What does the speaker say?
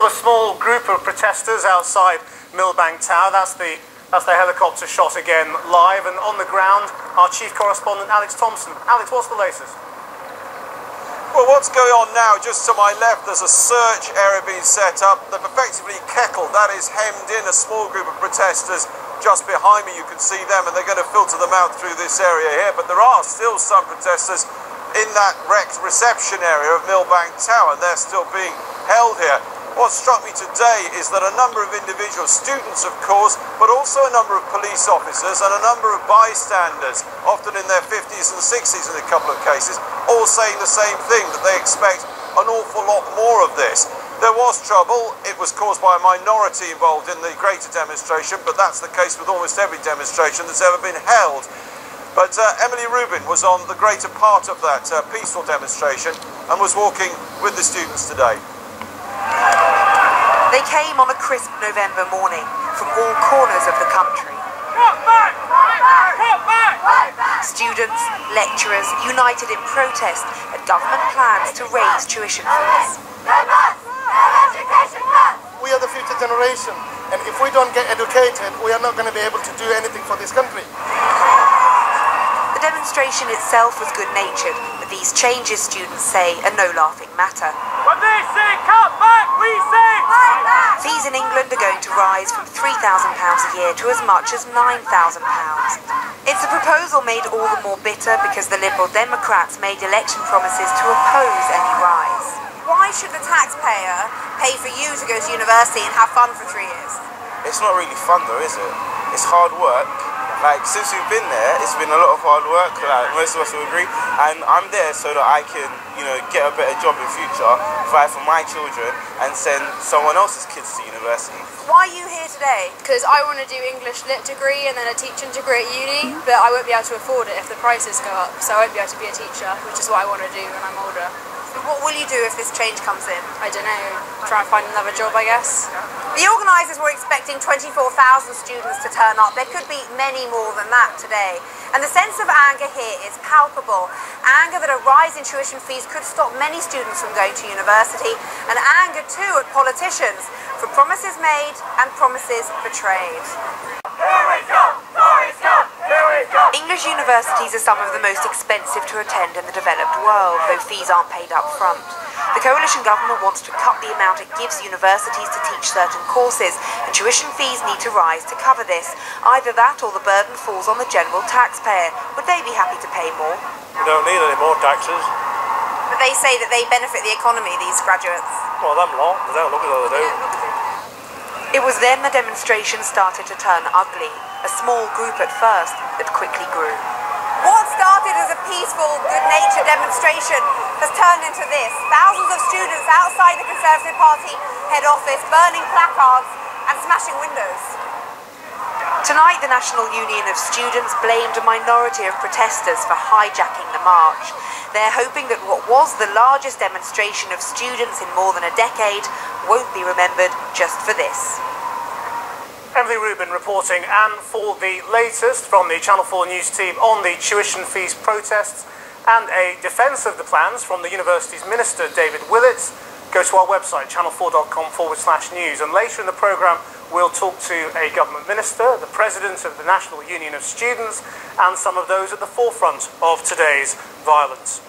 A small group of protesters outside Millbank Tower. That's the helicopter shot again live, and on the ground our chief correspondent Alex Thompson. Alex, what's the latest? Well, what's going on now, just to my left, there's a search area being set up. They've effectively kettled, that is hemmed in a small group of protesters. Just behind me you can see them, and they're going to filter them out through this area here. But there are still some protesters in that wrecked reception area of Millbank Tower, and they're still being held here. What struck me today is that a number of individuals, students of course, but also a number of police officers and a number of bystanders, often in their 50s and 60s in a couple of cases, all saying the same thing, that they expect an awful lot more of this. There was trouble. It was caused by a minority involved in the greater demonstration, but that's the case with almost every demonstration that's ever been held. But Emily Rubin was on the greater part of that peaceful demonstration and was walking with the students today. They came on a crisp November morning from all corners of the country. Cut back! Cut back! Cut back! Students, lecturers united in protest at government plans to raise tuition fees. We are the future generation, and if we don't get educated, we are not going to be able to do anything for this country. The demonstration itself was good-natured, but these changes, students say, are no laughing matter. When they say cut back, we say cut back! Fees in England are going to rise from £3,000 a year to as much as £9,000. It's a proposal made all the more bitter because the Liberal Democrats made election promises to oppose any rise. Why should the taxpayer pay for you to go to university and have fun for 3 years? It's not really fun though, is it? It's hard work. Like, since we've been there, it's been a lot of hard work, like most of us will agree, and I'm there so that I can, get a better job in future, provide for my children, and send someone else's kids to university. Why are you here today? Because I want to do English Lit degree and then a teaching degree at uni, but I won't be able to afford it if the prices go up, so I won't be able to be a teacher, which is what I want to do when I'm older. So what will you do if this change comes in? I don't know, try and find another job, I guess. The organisers were expecting 24,000 students to turn up. There could be many more than that today. And the sense of anger here is palpable. Anger that a rise in tuition fees could stop many students from going to university, and anger too at politicians for promises made and promises betrayed. Here we go! Tories come! Here we go! English universities are some of the most expensive to attend in the developed world, though fees aren't paid up front. The coalition government wants to cut the amount it gives universities to teach certain courses, and tuition fees need to rise to cover this. Either that or the burden falls on the general taxpayer. Would they be happy to pay more? We don't need any more taxes. But they say that they benefit the economy, these graduates. Well, them lot, they don't look as though they do. It was then the demonstration started to turn ugly. A small group at first that quickly grew. What started as a peaceful, good-natured demonstration has turned into this. Thousands of students outside the Conservative Party head office, burning placards and smashing windows. Tonight, the National Union of Students blamed a minority of protesters for hijacking the march. They're hoping that what was the largest demonstration of students in more than a decade won't be remembered just for this. Emily Rubin reporting, and for the latest from the Channel 4 News team on the tuition fees protests and a defence of the plans from the university's Minister David Willett, go to our website channel4.com/news, and later in the programme we'll talk to a government minister, the President of the National Union of Students, and some of those at the forefront of today's violence.